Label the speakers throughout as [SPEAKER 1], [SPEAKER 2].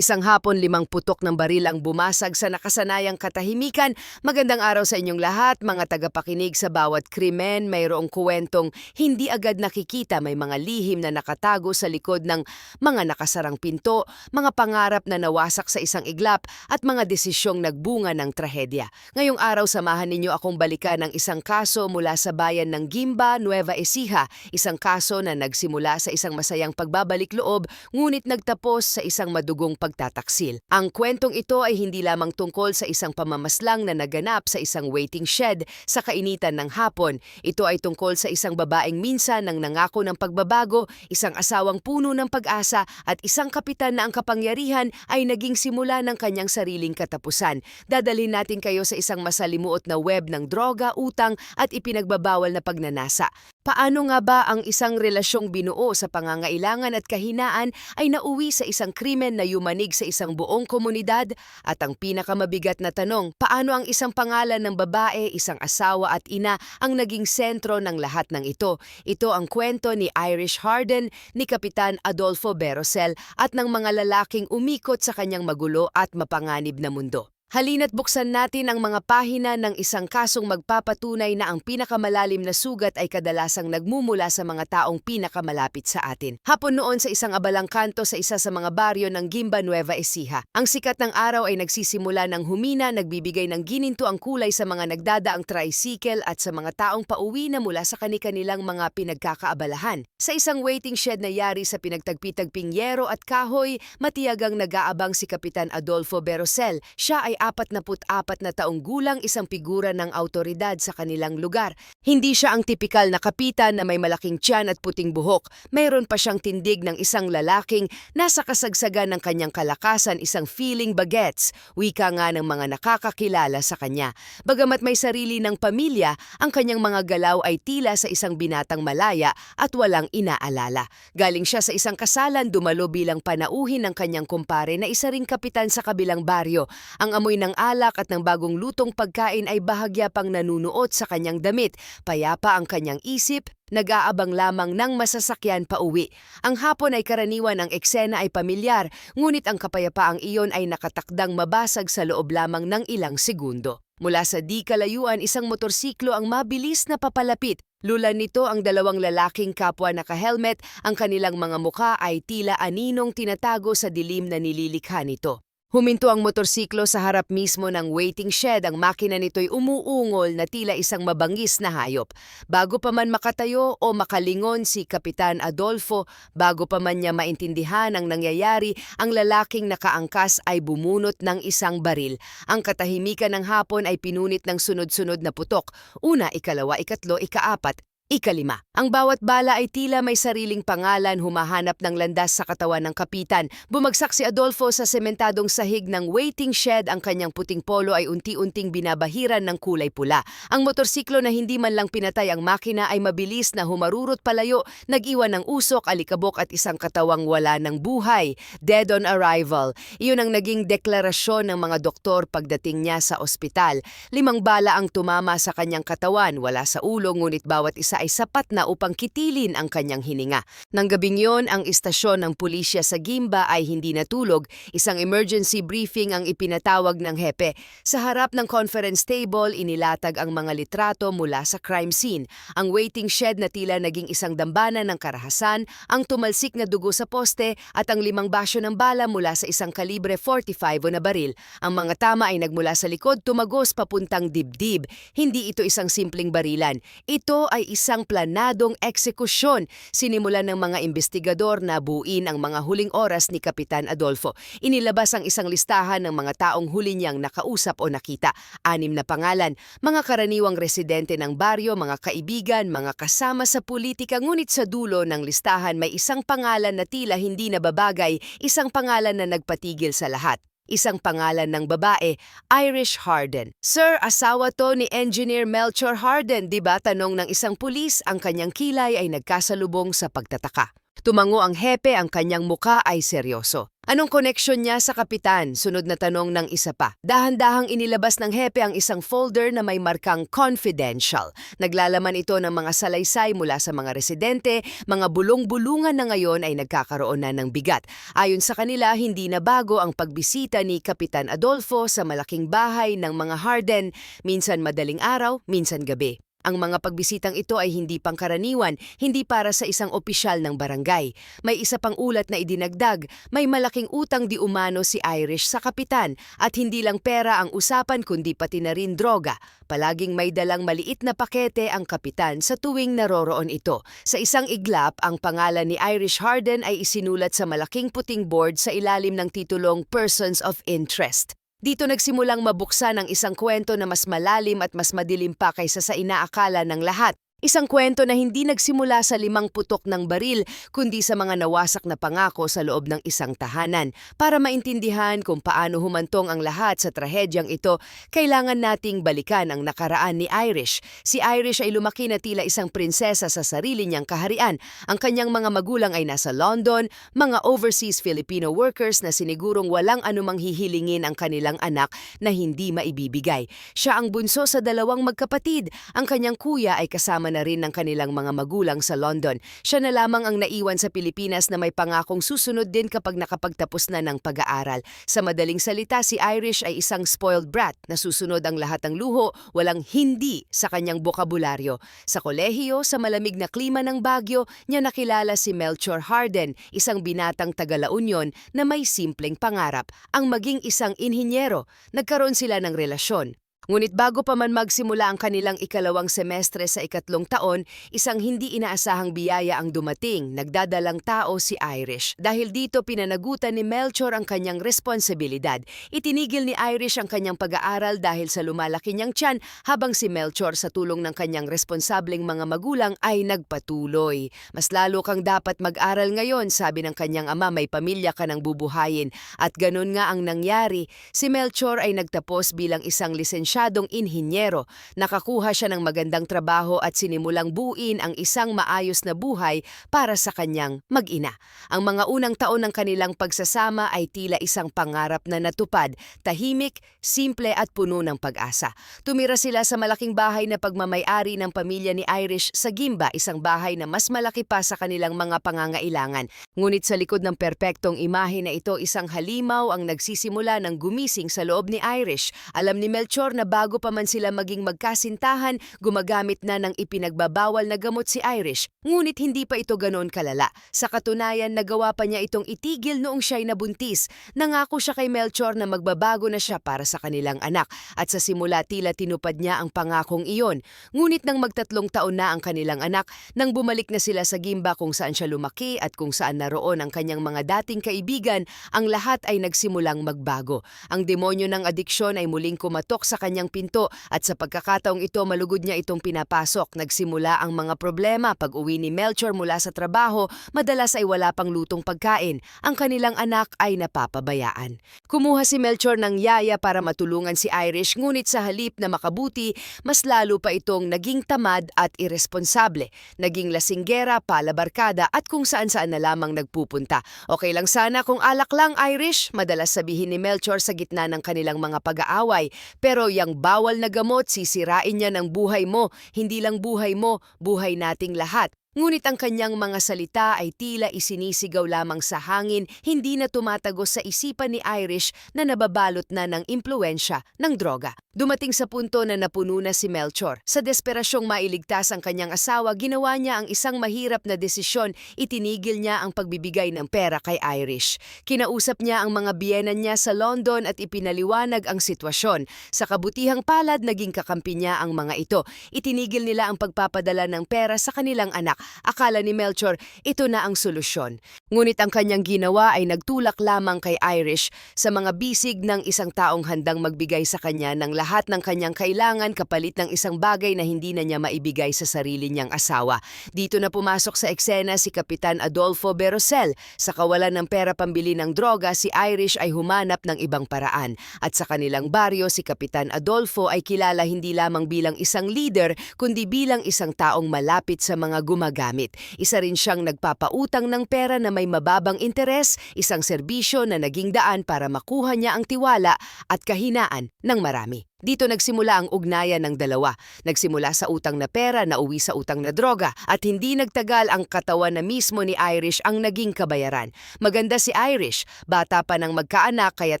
[SPEAKER 1] Isang hapon, 5 putok ng baril ang bumasag sa nakasanayang katahimikan. Magandang araw sa inyong lahat, mga tagapakinig. Sa bawat krimen, mayroong kuwentong hindi agad nakikita. May mga lihim na nakatago sa likod ng mga nakasarang pinto, mga pangarap na nawasak sa isang iglap, at mga desisyong nagbunga ng trahedya. Ngayong araw, samahan ninyo akong balikan ng isang kaso mula sa bayan ng Gimba, Nueva Ecija. Isang kaso na nagsimula sa isang masayang pagbabalik loob, ngunit nagtapos sa isang madugong pagtataksil. Ang kwentong ito ay hindi lamang tungkol sa isang pamamaslang na naganap sa isang waiting shed sa kainitan ng hapon. Ito ay tungkol sa isang babaeng minsan nang nangako ng pagbabago, isang asawang puno ng pag-asa, at isang kapitan na ang kapangyarihan ay naging simula ng kanyang sariling katapusan. Dadalhin natin kayo sa isang masalimuot na web ng droga, utang, at ipinagbabawal na pagnanasa. Paano nga ba ang isang relasyong binuo sa pangangailangan at kahinaan ay nauwi sa isang krimen na yumanig sa isang buong komunidad? At ang pinakamabigat na tanong, paano ang isang pangalan ng babae, isang asawa at ina ang naging sentro ng lahat ng ito? Ito ang kwento ni Irish Harden, ni Kapitan Adolfo Berosel at ng mga lalaking umikot sa kanyang magulo at mapanganib na mundo. Halina't buksan natin ang mga pahina ng isang kasong magpapatunay na ang pinakamalalim na sugat ay kadalasang nagmumula sa mga taong pinakamalapit sa atin. Hapon noon sa isang abalang kanto sa isa sa mga baryo ng Gimba, Nueva Ecija. Ang sikat ng araw ay nagsisimula ng humina, nagbibigay ng gininto ang kulay sa mga nagdadaang tricycle at sa mga taong pauwi na mula sa kani-kanilang mga pinagkakaabalahan. Sa isang waiting shed na yari sa pinagtagpi-tagping yero at kahoy, matiyagang nag-aabang si Kapitan Adolfo Berosel. Siya ay 44 na taong gulang, isang figura ng autoridad sa kanilang lugar. Hindi siya ang tipikal na kapitan na may malaking tiyan at puting buhok. Mayroon pa siyang tindig ng isang lalaking nasa kasagsagan ng kanyang kalakasan, isang feeling bagets, wika nga ng mga nakakakilala sa kanya. Bagamat may sarili ng pamilya, ang kanyang mga galaw ay tila sa isang binatang malaya at walang inaalala. Galing siya sa isang kasalan, dumalo bilang panauhin ng kanyang kumpare na isa ring kapitan sa kabilang baryo. Ang amoy ng alak at ng bagong lutong pagkain ay bahagya pang nanunuot sa kanyang damit. Payapa ang kanyang isip, nag-aabang lamang ng masasakyan pauwi. Ang hapon ay karaniwan, ang eksena ay pamilyar, ngunit ang kapayapaang iyon ay nakatakdang mabasag sa loob lamang ng ilang segundo. Mula sa di kalayuan, isang motorsiklo ang mabilis na papalapit. Lulan nito ang dalawang lalaking kapwa naka-helmet, ang kanilang mga mukha ay tila aninong tinatago sa dilim na nililikha nito. Huminto ang motorsiklo sa harap mismo ng waiting shed. Ang makina nito'y umuungol na tila isang mabangis na hayop. Bago pa man makatayo o makalingon si Kapitan Adolfo, bago pa man niya maintindihan ang nangyayari, ang lalaking nakaangkas ay bumunot ng isang baril. Ang katahimikan ng hapon ay pinunit ng sunod-sunod na putok. Una, ikalawa, ikatlo, ikaapat, ikalima. Ang bawat bala ay tila may sariling pangalan, humahanap ng landas sa katawan ng kapitan. Bumagsak si Adolfo sa sementadong sahig ng waiting shed. Ang kanyang puting polo ay unti-unting binabahiran ng kulay pula. Ang motorsiklo na hindi man lang pinatay ang makina ay mabilis na humarurot palayo, nag-iwan ng usok, alikabok at isang katawang wala ng buhay. Dead on arrival. Iyon ang naging deklarasyon ng mga doktor pagdating niya sa ospital. 5 bala ang tumama sa kanyang katawan, wala sa ulo, ngunit bawat isa ay sapat na upang kitilin ang kanyang hininga. Nang gabing yon, ang istasyon ng pulisya sa Gimba ay hindi natulog. Isang emergency briefing ang ipinatawag ng hepe. Sa harap ng conference table, inilatag ang mga litrato mula sa crime scene. Ang waiting shed na tila naging isang dambana ng karahasan, ang tumalsik na dugo sa poste, at ang 5 basyo ng bala mula sa isang kalibre 45 na baril. Ang mga tama ay nagmula sa likod, tumagos papuntang dibdib. Hindi ito isang simpleng barilan. Ito ay isang planadong eksekusyon. Sinimulan ng mga investigador na buuin ang mga huling oras ni Kapitan Adolfo. Inilabas ang isang listahan ng mga taong huli niyang nakausap o nakita. 6 na pangalan, mga karaniwang residente ng baryo, mga kaibigan, mga kasama sa politika, ngunit sa dulo ng listahan may isang pangalan na tila hindi nababagay, isang pangalan na nagpatigil sa lahat. Isang pangalan ng babae, Irish Harden. Sir, asawa to ni Engineer Melchor Harden, di ba? Tanong ng isang pulis. Ang kanyang kilay ay nagkasalubong sa pagtataka. Tumango ang hepe, ang kanyang muka ay seryoso. Anong koneksyon niya sa kapitan? Sunod na tanong ng isa pa. Dahan-dahang inilabas ng hepe ang isang folder na may markang confidential. Naglalaman ito ng mga salaysay mula sa mga residente, mga bulong-bulungan na ngayon ay nagkakaroon na ng bigat. Ayon sa kanila, hindi na bago ang pagbisita ni Kapitan Adolfo sa malaking bahay ng mga Harden, minsan madaling araw, minsan gabi. Ang mga pagbisitang ito ay hindi pangkaraniwan, hindi para sa isang opisyal ng barangay. May isa pang ulat na idinagdag, may malaking utang di umano si Irish sa kapitan at hindi lang pera ang usapan kundi pati na rin droga. Palaging may dalang maliit na pakete ang kapitan sa tuwing naroroon ito. Sa isang iglap, ang pangalan ni Irish Harden ay isinulat sa malaking puting board sa ilalim ng titulong Persons of Interest. Dito nagsimulang mabuksan ang isang kwento na mas malalim at mas madilim pa kaysa sa inaakala ng lahat. Isang kwento na hindi nagsimula sa 5 putok ng baril, kundi sa mga nawasak na pangako sa loob ng isang tahanan. Para maintindihan kung paano humantong ang lahat sa trahedyang ito, kailangan nating balikan ang nakaraan ni Irish. Si Irish ay lumaki na tila isang prinsesa sa sarili niyang kaharian. Ang kanyang mga magulang ay nasa London, mga overseas Filipino workers na sinigurong walang anumang hihilingin ang kanilang anak na hindi maibibigay. Siya ang bunso sa 2 magkapatid. Ang kanyang kuya ay kasama na rin ng kanilang mga magulang sa London. Siya na lamang ang naiwan sa Pilipinas na may pangakong susunod din kapag nakapagtapos na ng pag-aaral. Sa madaling salita, si Irish ay isang spoiled brat na susunod ang lahat ng luho, walang hindi sa kanyang bokabularyo. Sa kolehiyo, sa malamig na klima ng Baguio, niya nakilala si Melchor Harden, isang binatang taga-La Union na may simpleng pangarap, ang maging isang inhinyero. Nagkaroon sila ng relasyon. Ngunit bago pa man magsimula ang kanilang ikalawang semestre sa 2 taon, isang hindi inaasahang biyaya ang dumating, nagdadalang tao si Irish. Dahil dito pinanagutan ni Melchor ang kanyang responsibilidad. Itinigil ni Irish ang kanyang pag-aaral dahil sa lumalaki niyang tiyan, habang si Melchor sa tulong ng kanyang responsableng mga magulang ay nagpatuloy. Mas lalo kang dapat mag-aral ngayon, sabi ng kanyang ama, may pamilya ka nang bubuhayin. At ganun nga ang nangyari. Si Melchor ay nagtapos bilang isang lisensyadong inhinyero. Nakakuha siya ng magandang trabaho at sinimulang buuin ang isang maayos na buhay para sa kanyang mag-ina. Ang mga unang taon ng kanilang pagsasama ay tila isang pangarap na natupad, tahimik, simple at puno ng pag-asa. Tumira sila sa malaking bahay na pagmamay-ari ng pamilya ni Irish sa Gimba, isang bahay na mas malaki pa sa kanilang mga pangangailangan. Ngunit sa likod ng perpektong imahe na ito, isang halimaw ang nagsisimula ng gumising sa loob ni Irish. Alam ni Melchor na bago pa man sila maging magkasintahan, gumagamit na ng ipinagbabawal na gamot si Irish. Ngunit hindi pa ito ganoon kalala. Sa katunayan, nagawa pa niya itong itigil noong siya'y nabuntis. Nangako siya kay Melchor na magbabago na siya para sa kanilang anak. At sa simula tila tinupad niya ang pangakong iyon. Ngunit nang magtatlong taon na ang kanilang anak, nang bumalik na sila sa Gimba kung saan siya lumaki at kung saan naroon ang kanyang mga dating kaibigan, ang lahat ay nagsimulang magbago. Ang demonyo ng adiksyon ay muling kumatok sa kanyang pinto at sa pagkakataong ito malugod niya itong pinapasok. Nagsimula ang mga problema. Pag-uwi ni Melchor mula sa trabaho, madalas ay wala pang lutong pagkain. Ang kanilang anak ay napapabayaan. Kumuha si Melchor ng yaya para matulungan si Irish, ngunit sa halip na makabuti, mas lalo pa itong naging tamad at iresponsable. Naging lasinggera, palabarkada at kung saan-saan na lamang nagpupunta. Okay lang sana kung alak lang, Irish, madalas sabihin ni Melchor sa gitna ng kanilang mga pag-aaway. Pero yang bawal na gamot, sisirain niya ng buhay mo. Hindi lang buhay mo, buhay nating lahat. Ngunit ang kanyang mga salita ay tila isinisigaw lamang sa hangin, hindi na tumatagos sa isipan ni Irish na nababalot na ng impluwensya ng droga. Dumating sa punto na napuno na si Melchor. Sa desperasyong mailigtas ang kanyang asawa, ginawa niya ang isang mahirap na desisyon, itinigil niya ang pagbibigay ng pera kay Irish. Kinausap niya ang mga biyenan niya sa London at ipinaliwanag ang sitwasyon. Sa kabutihang palad, naging kakampi niya ang mga ito. Itinigil nila ang pagpapadala ng pera sa kanilang anak. Akala ni Melchor, ito na ang solusyon. Ngunit ang kanyang ginawa ay nagtulak lamang kay Irish sa mga bisig ng isang taong handang magbigay sa kanya ng lahat ng kanyang kailangan kapalit ng isang bagay na hindi na niya maibigay sa sarili niyang asawa. Dito na pumasok sa eksena si Kapitan Adolfo Berosel. Sa kawalan ng pera pambili ng droga, si Irish ay humanap ng ibang paraan. At sa kanilang baryo, si Kapitan Adolfo ay kilala hindi lamang bilang isang leader, kundi bilang isang taong malapit sa mga gumagamit gumagamit. Isa rin siyang nagpapautang ng pera na may mababang interes, isang serbisyo na naging daan para makuha niya ang tiwala at kahinaan ng marami. Dito nagsimula ang ugnayan ng dalawa. Nagsimula sa utang na pera na uwi sa utang na droga at hindi nagtagal ang katawan na mismo ni Irish ang naging kabayaran. Maganda si Irish, bata pa ng magkaanak kaya't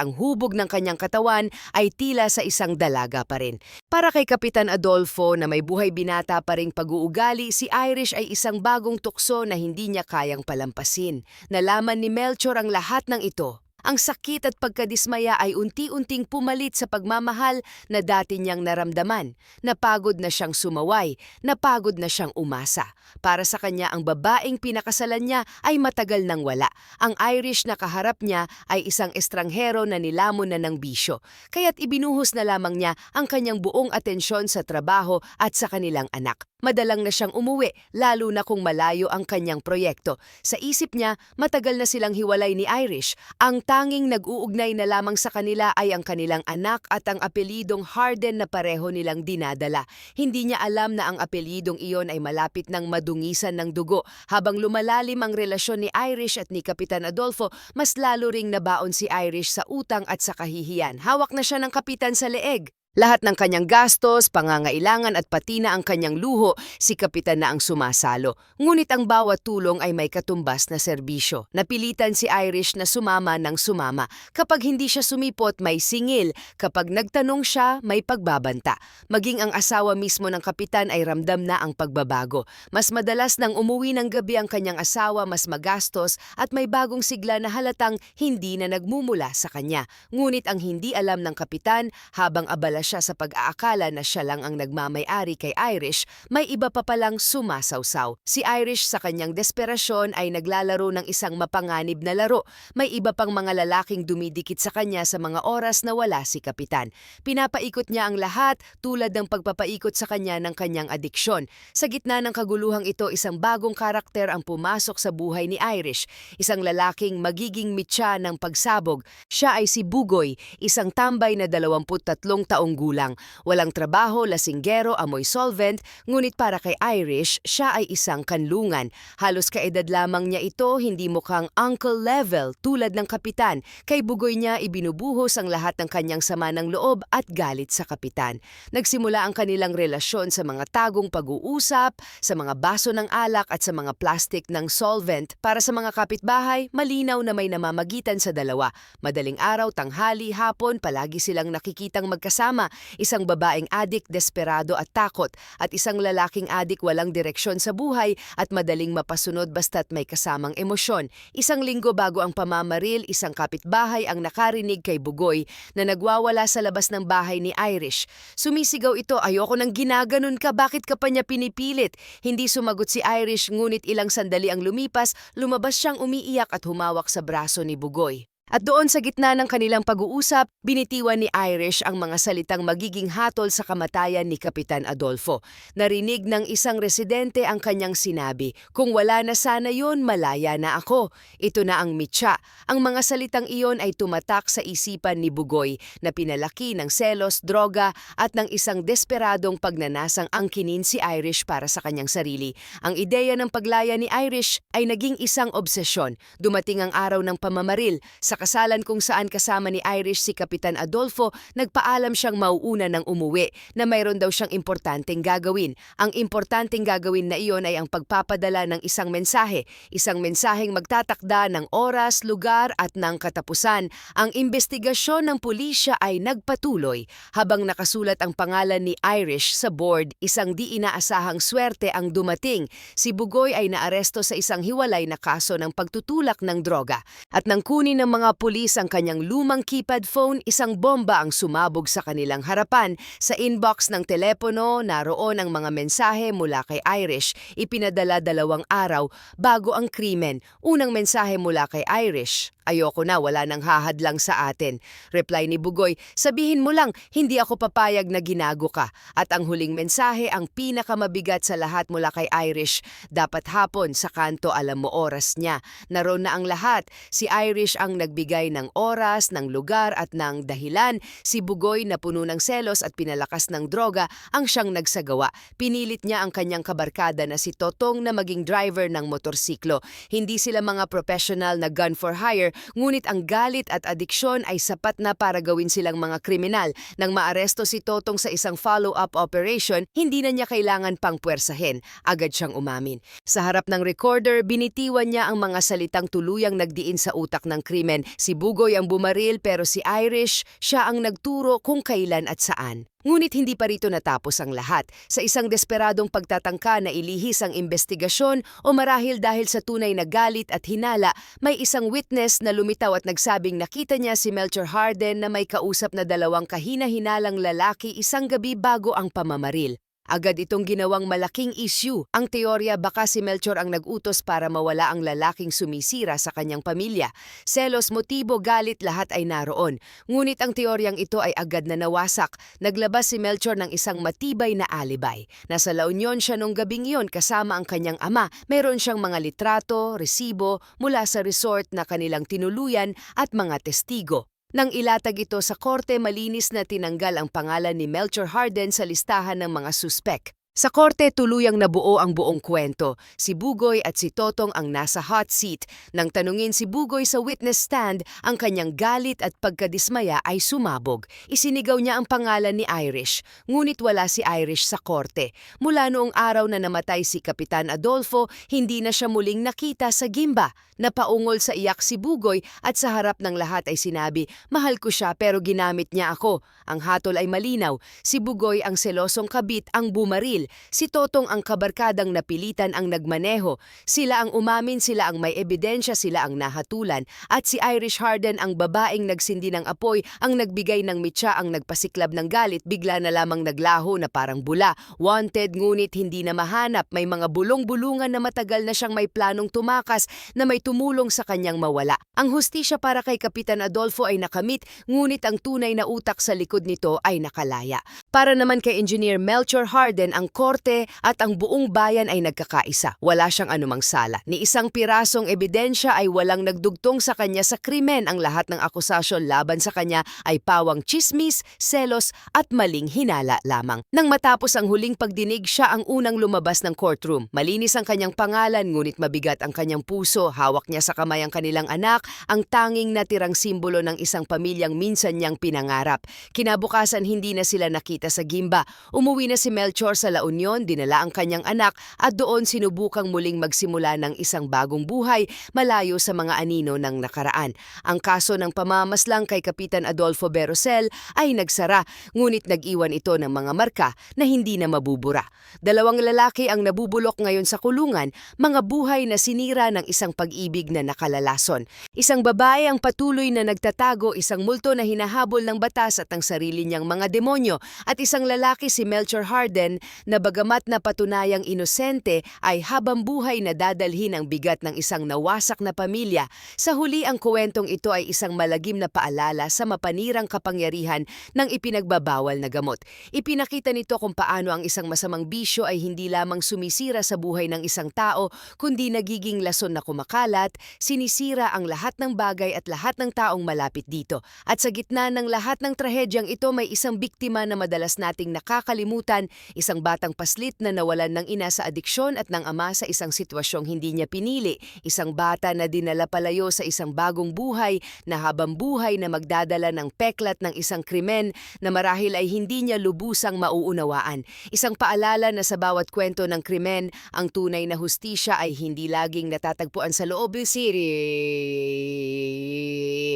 [SPEAKER 1] ang hubog ng kanyang katawan ay tila sa isang dalaga pa rin. Para kay Kapitan Adolfo na may buhay binata pa ring pag-uugali, si Irish ay isang bagong tukso na hindi niya kayang palampasin. Nalaman ni Melchor ang lahat ng ito. Ang sakit at pagkadismaya ay unti-unting pumalit sa pagmamahal na dati niyang naramdaman. Napagod na siyang sumaway, napagod na siyang umasa. Para sa kanya ang babaeng pinakasalan niya ay matagal nang wala. Ang Irish na kaharap niya ay isang estranghero na nilamon na ng bisyo. Kaya't ibinuhos na lamang niya ang kanyang buong atensyon sa trabaho at sa kanilang anak. Madalang na siyang umuwi, lalo na kung malayo ang kanyang proyekto. Sa isip niya, matagal na silang hiwalay ni Irish. Ang tanging nag-uugnay na lamang sa kanila ay ang kanilang anak at ang apelidong Harden na pareho nilang dinadala. Hindi niya alam na ang apelidong iyon ay malapit ng madungisan ng dugo. Habang lumalalim ang relasyon ni Irish at ni Kapitan Adolfo, mas lalo ring nabaon si Irish sa utang at sa kahihiyan. Hawak na siya ng kapitan sa leeg. Lahat ng kanyang gastos, pangangailangan at pati na ang kanyang luho, si Kapitan na ang sumasalo. Ngunit ang bawat tulong ay may katumbas na serbisyo. Napilitan si Irish na sumama ng sumama. Kapag hindi siya sumipot, may singil. Kapag nagtanong siya, may pagbabanta. Maging ang asawa mismo ng Kapitan ay ramdam na ang pagbabago. Mas madalas nang umuwi ng gabi ang kanyang asawa, mas magastos at may bagong sigla na halatang hindi na nagmumula sa kanya. Ngunit ang hindi alam ng Kapitan, habang abala siya sa pag-aakala na siya lang ang nagmamay-ari kay Irish, may iba pa palang sumasawsaw. Si Irish sa kanyang desperasyon ay naglalaro ng isang mapanganib na laro. May iba pang mga lalaking dumidikit sa kanya sa mga oras na wala si Kapitan. Pinapaikot niya ang lahat tulad ng pagpapaikot sa kanya ng kanyang adiksyon. Sa gitna ng kaguluhang ito, isang bagong karakter ang pumasok sa buhay ni Irish. Isang lalaking magiging mitya ng pagsabog. Siya ay si Bugoy, isang tambay na 23 taong gulang. Walang trabaho, lasinggero, amoy solvent, ngunit para kay Irish, siya ay isang kanlungan. Halos kaedad lamang niya ito, hindi mukhang uncle level tulad ng Kapitan. Kay Bugoy niya ibinubuhos ang lahat ng kanyang sama ng loob at galit sa Kapitan. Nagsimula ang kanilang relasyon sa mga tagong pag-uusap, sa mga baso ng alak at sa mga plastic ng solvent. Para sa mga kapitbahay, malinaw na may namamagitan sa dalawa. Madaling araw, tanghali, hapon, palagi silang nakikitang magkasama. Isang babaeng adik, desperado at takot, at isang lalaking adik walang direksyon sa buhay at madaling mapasunod basta't may kasamang emosyon. Isang linggo bago ang pamamaril, isang kapitbahay ang nakarinig kay Bugoy na nagwawala sa labas ng bahay ni Irish. Sumisigaw ito, "Ayoko nang ginaganon ka, bakit ka pa niya pinipilit?" Hindi sumagot si Irish, ngunit ilang sandali ang lumipas, lumabas siyang umiiyak at humawak sa braso ni Bugoy. At doon sa gitna ng kanilang pag-uusap, binitiwan ni Irish ang mga salitang magiging hatol sa kamatayan ni Kapitan Adolfo. Narinig ng isang residente ang kanyang sinabi, "Kung wala na sana yun, malaya na ako. Ito na ang mitya." Ang mga salitang iyon ay tumatak sa isipan ni Bugoy na pinalaki ng selos, droga at ng isang desperadong pagnanasang angkinin si Irish para sa kanyang sarili. Ang ideya ng paglaya ni Irish ay naging isang obsesyon. Dumating ang araw ng pamamaril. Sa kasalan kung saan kasama ni Irish si Kapitan Adolfo, nagpaalam siyang mauuna ng umuwi na mayroon daw siyang importanteng gagawin. Ang importanteng gagawin na iyon ay ang pagpapadala ng isang mensaheng magtatakda ng oras, lugar at ng katapusan. Ang investigasyon ng pulisya ay nagpatuloy. Habang nakasulat ang pangalan ni Irish sa board, isang di inaasahang swerte ang dumating. Si Bugoy ay naaresto sa isang hiwalay na kaso ng pagtutulak ng droga. At nang kunin ng mga pulis ang kanyang lumang keypad phone, isang bomba ang sumabog sa kanilang harapan. Sa inbox ng telepono, naroon ang mga mensahe mula kay Irish. Ipinadala 2 araw bago ang krimen. Unang mensahe mula kay Irish, Ayoko na, wala nang hahadlang sa atin. Reply ni Bugoy, sabihin mo lang, hindi ako papayag na ginago ka. At ang huling mensahe, ang pinakamabigat sa lahat mula kay Irish, dapat hapon sa kanto alam mo oras niya. Naroon na ang lahat. Si Irish ang nagbigay ng oras, ng lugar at ng dahilan. Si Bugoy na puno ng selos at pinalakas ng droga ang siyang nagsagawa. Pinilit niya ang kanyang kabarkada na si Totong na maging driver ng motorsiklo. Hindi sila mga professional na gun for hire, ngunit ang galit at adiksyon ay sapat na para gawin silang mga kriminal. Nang maaresto si Totong sa isang follow-up operation, hindi na niya kailangan pang puwersahin. Agad siyang umamin. Sa harap ng recorder, binitiwan niya ang mga salitang tuluyang nagdiin sa utak ng krimen. Si Bugoy ang bumaril pero si Irish, siya ang nagturo kung kailan at saan. Ngunit hindi pa rito natapos ang lahat. Sa isang desperadong pagtatangka na ilihis ang investigasyon o marahil dahil sa tunay na galit at hinala, may isang witness na lumitaw at nagsabing nakita niya si Melchor Harden na may kausap na dalawang kahina-hinalang lalaki isang gabi bago ang pamamaril. Agad itong ginawang malaking issue. Ang teorya baka si Melchor ang nag-utos para mawala ang lalaking sumisira sa kanyang pamilya. Selos, motibo, galit, lahat ay naroon. Ngunit ang teoryang ito ay agad na nawasak. Naglabas si Melchor ng isang matibay na alibay. Nasa La Union siya nung gabing iyon kasama ang kanyang ama. Meron siyang mga litrato, resibo mula sa resort na kanilang tinuluyan at mga testigo. Nang ilatag ito sa korte, malinis na tinanggal ang pangalan ni Melchor Harden sa listahan ng mga suspek. Sa korte, tuluyang nabuo ang buong kwento. Si Bugoy at si Totong ang nasa hot seat. Nang tanungin si Bugoy sa witness stand, ang kanyang galit at pagkadismaya ay sumabog. Isinigaw niya ang pangalan ni Irish, ngunit wala si Irish sa korte. Mula noong araw na namatay si Kapitan Adolfo, hindi na siya muling nakita sa Gimba. Napaungol sa iyak si Bugoy at sa harap ng lahat ay sinabi, mahal ko siya pero ginamit niya ako. Ang hatol ay malinaw. Si Bugoy ang selosong kabit ang bumaril. Si Totong ang kabarkadang napilitan ang nagmaneho. Sila ang umamin, sila ang may ebidensya, sila ang nahatulan. At si Irish Harden ang babaeng nagsindi ng apoy, ang nagbigay ng mitsa, ang nagpasiklab ng galit, bigla na lamang naglaho na parang bula. Wanted ngunit hindi na mahanap, may mga bulong-bulungan na matagal na siyang may planong tumakas na may tumulong sa kanyang mawala. Ang hustisya para kay Kapitan Adolfo ay nakamit, ngunit ang tunay na utak sa likod nito ay nakalaya. Para naman kay Engineer Melchor Harden, ang korte at ang buong bayan ay nagkakaisa. Wala siyang anumang sala. Ni isang pirasong ebidensya ay walang nagdugtong sa kanya sa krimen. Ang lahat ng akusasyon laban sa kanya ay pawang tsismis, selos at maling hinala lamang. Nang matapos ang huling pagdinig, siya ang unang lumabas ng courtroom. Malinis ang kanyang pangalan, ngunit mabigat ang kanyang puso. Hawak niya sa kamay ang kanilang anak, ang tanging natirang simbolo ng isang pamilyang minsan niyang pinangarap. Kinabukasan hindi na sila nakita sa Gimba. Umuwi na si Melchor sa La Union, dinala ang kanyang anak at doon sinubukang muling magsimula ng isang bagong buhay malayo sa mga anino ng nakaraan. Ang kaso ng pamamaslang kay Kapitan Adolfo Berosel ay nagsara, ngunit nag-iwan ito ng mga marka na hindi na mabubura. Dalawang lalaki ang nabubulok ngayon sa kulungan, mga buhay na sinira ng isang pag-ibig na nakalalason. Isang babae ang patuloy na nagtatago, isang multo na hinahabol ng batas at ang sarili niyang mga demonyo, at isang lalaki si Melchor Harden na bagamat na patunayang inosente ay habang buhay na dadalhin ang bigat ng isang nawasak na pamilya. Sa huli, ang kwentong ito ay isang malagim na paalala sa mapanirang kapangyarihan ng ipinagbabawal na gamot. Ipinakita nito kung paano ang isang masamang bisyo ay hindi lamang sumisira sa buhay ng isang tao, kundi nagiging lason na kumakalat, sinisira ang lahat ng bagay at lahat ng taong malapit dito. At sa gitna ng lahat ng trahedyang ito, may isang biktima na madalas nating nakakalimutan, isang batang paslit na nawalan ng ina sa adiksyon at ng ama sa isang sitwasyong hindi niya pinili, isang bata na dinala palayo sa isang bagong buhay na habang buhay na magdadala ng peklat ng isang krimen na marahil ay hindi niya lubusang mauunawaan. Isang paalala na sa bawat kwento ng krimen, ang tunay na hustisya ay hindi laging natatagpuan sa loob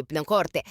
[SPEAKER 1] ng korte.